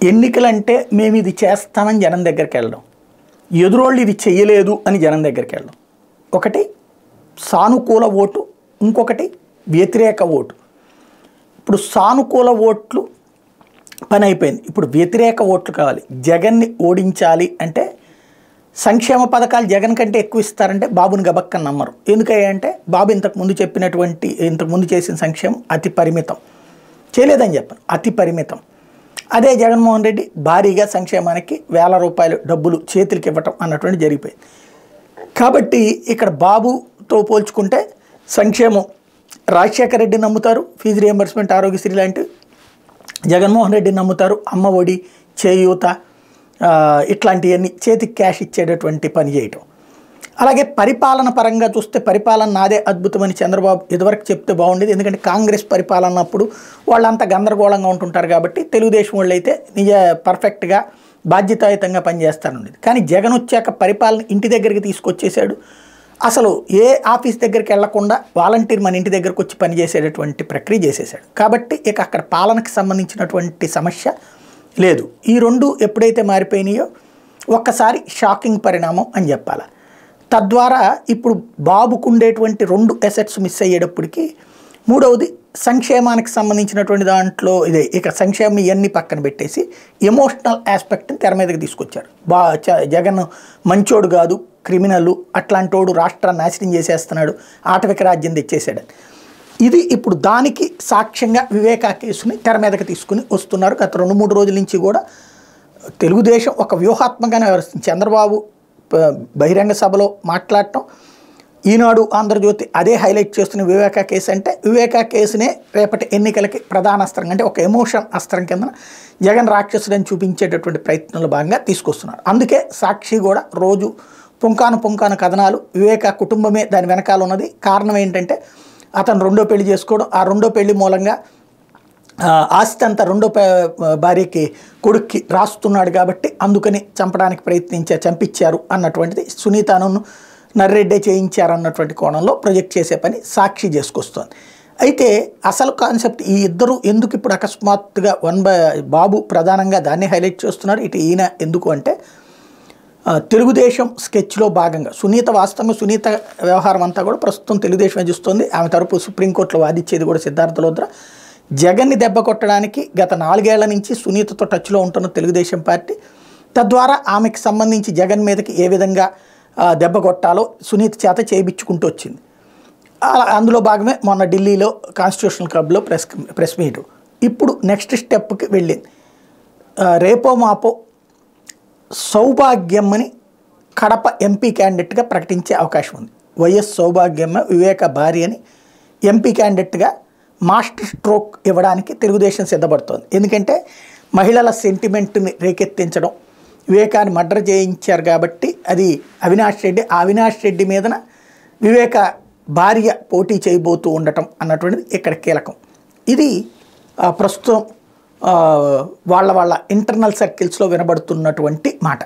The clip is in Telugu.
ఎన్నికలంటే మేము ఇది చేస్తామని జనం దగ్గరికి వెళ్ళడం, ఎదురోళ్ళు ఇది చెయ్యలేదు అని జనం దగ్గరికి వెళ్ళడం. ఒకటి సానుకూల ఓటు, ఇంకొకటి వ్యతిరేక ఓటు. ఇప్పుడు సానుకూల ఓట్లు పని అయిపోయింది, ఇప్పుడు వ్యతిరేక ఓట్లు కావాలి. జగన్ని ఓడించాలి అంటే సంక్షేమ పథకాలు జగన్ కంటే ఎక్కువ ఇస్తారంటే బాబుని గబక్కని నమ్మరు. ఎందుకంటే బాబు ఇంతకుముందు చేసిన సంక్షేమం అతి పరిమితం, చేయలేదని చెప్పాను, అతి పరిమితం. అదే జగన్మోహన్ రెడ్డి భారీగా సంక్షేమానికి వేల రూపాయలు డబ్బులు చేతులకి ఇవ్వటం అన్నటువంటి జరిగిపోయింది. కాబట్టి ఇక్కడ బాబుతో పోల్చుకుంటే సంక్షేమం రాజశేఖర రెడ్డిని నమ్ముతారు, ఫీజు రియంబర్స్మెంట్, ఆరోగ్యశ్రీ లాంటివి. జగన్మోహన్ రెడ్డిని నమ్ముతారు, అమ్మ ఒడి, చేయూత, ఇట్లాంటివన్నీ చేతికి క్యాష్ ఇచ్చేటటువంటి పని చేయటం. అలాగే పరిపాలన పరంగా చూస్తే పరిపాలన నాదే అద్భుతమని చంద్రబాబు ఇదివరకు చెప్తే బాగుండేది. ఎందుకంటే కాంగ్రెస్ పరిపాలన అప్పుడు వాళ్ళంతా గందరగోళంగా ఉంటుంటారు కాబట్టి తెలుగుదేశం వాళ్ళు అయితే పర్ఫెక్ట్గా బాధ్యతాయుతంగా పనిచేస్తానుండేది. కానీ జగన్ వచ్చాక పరిపాలన ఇంటి దగ్గరికి తీసుకొచ్చేసాడు. అసలు ఏ ఆఫీస్ దగ్గరికి వెళ్లకుండా వాలంటీర్ మన ఇంటి దగ్గరకు వచ్చి పనిచేసేటటువంటి ప్రక్రియ చేసేసాడు. కాబట్టి ఇక అక్కడ పాలనకు సంబంధించినటువంటి సమస్య లేదు. ఈ రెండు ఎప్పుడైతే మారిపోయినాయో ఒక్కసారి షాకింగ్ పరిణామం అని చెప్పాలి. తద్వారా ఇప్పుడు బాబుకు ఉండేటువంటి రెండు అసెట్స్ మిస్ అయ్యేటప్పటికి మూడవది సంక్షేమానికి సంబంధించినటువంటి దాంట్లో ఇదే. ఇక సంక్షేమం ఇవన్నీ పక్కన పెట్టేసి ఎమోషనల్ ఆస్పెక్ట్ని తెర మీదకి తీసుకొచ్చారు. జగన్ మంచోడు కాదు, క్రిమినల్, అట్లాంటోడు రాష్ట్రాన్ని నాశనం చేసేస్తున్నాడు, ఆటవిక రాజ్యం తెచ్చేసాడని. ఇది ఇప్పుడు దానికి సాక్ష్యంగా వివేకా కేసుని తెర మీదకి తీసుకుని వస్తున్నారు. గత 2-3 రోజుల నుంచి కూడా తెలుగుదేశం ఒక వ్యూహాత్మకంగా వ్యవహరిస్తుంది. చంద్రబాబు బహిరంగ సభలో మాట్లాడటం, ఈనాడు, ఆంధ్రజ్యోతి అదే హైలైట్ చేస్తున్న వివేకా కేసు. అంటే వివేకా కేసునే రేపటి ఎన్నికలకి ప్రధాన అస్త్రం, అంటే ఒక ఎమోషన్ అస్త్రం కింద జగన్ రాక్షసుడని చూపించేటటువంటి ప్రయత్నంలో భాగంగా తీసుకొస్తున్నారు. అందుకే సాక్షి కూడా రోజు పుంకాను కథనాలు, వివేకా కుటుంబమే దాని వెనకాల ఉన్నది. కారణం ఏంటంటే అతను రెండో పెళ్లి చేసుకోవడం, ఆ రెండో పెళ్లి మూలంగా ఆస్తి అంతా రెండో భార్యకి, కొడుక్కి రాస్తున్నాడు కాబట్టి అందుకని చంపడానికి చంపించారు అన్నటువంటిది, సునీతను నర్రెడ్డే చేయించారు అన్నటువంటి కోణంలో ప్రొజెక్ట్ చేసే పని సాక్షి చేసుకొస్తుంది. అయితే అసలు కాన్సెప్ట్ ఈ ఇద్దరు ఎందుకు ఇప్పుడు అకస్మాత్తుగా బాబు ప్రధానంగా దాన్ని హైలైట్ చేస్తున్నారు, ఇటు ఈయన ఎందుకు అంటే తెలుగుదేశం స్కెచ్లో భాగంగా వాస్తవంగా సునీత వ్యవహారం అంతా కూడా ప్రస్తుతం తెలుగుదేశం చూస్తుంది. ఆమె తరపు సుప్రీంకోర్టులో వాదించేది కూడా సిద్ధార్థ లోద్రా. జగన్ని దెబ్బ కొట్టడానికి గత 4 ఏళ్ల నుంచి సునీతతో టచ్లో ఉంటున్న తెలుగుదేశం పార్టీ, తద్వారా ఆమెకు సంబంధించి జగన్ మీదకి ఏ విధంగా దెబ్బ కొట్టాలో సునీత చేత చేయించుకుంటూ వచ్చింది. అందులో భాగమే మొన్న ఢిల్లీలో కాన్స్టిట్యూషనల్ క్లబ్లో ప్రెస్ మీటు. ఇప్పుడు నెక్స్ట్ స్టెప్కి వెళ్ళింది. రేపో మాపో సౌభాగ్యమ్మని కడప ఎంపీ క్యాండిడేట్గా ప్రకటించే అవకాశం ఉంది. వైఎస్ సౌభాగ్యమ్మ వివేక భార్య అని ఎంపీ క్యాండిడేట్గా మాస్టర్ స్ట్రోక్ ఇవ్వడానికి తెలుగుదేశం సిద్ధపడుతోంది. ఎందుకంటే మహిళల సెంటిమెంట్ని రేకెత్తించడం, వివేకాన్ని మర్డర్ చేయించారు కాబట్టి అది అవినాష్ రెడ్డి మీదన వివేక భార్య పోటీ చేయబోతూ ఉండటం అన్నటువంటిది ఇక్కడ కీలకం. ఇది ప్రస్తుతం వాళ్ళ ఇంటర్నల్ సర్కిల్స్లో వినబడుతున్నటువంటి మాట.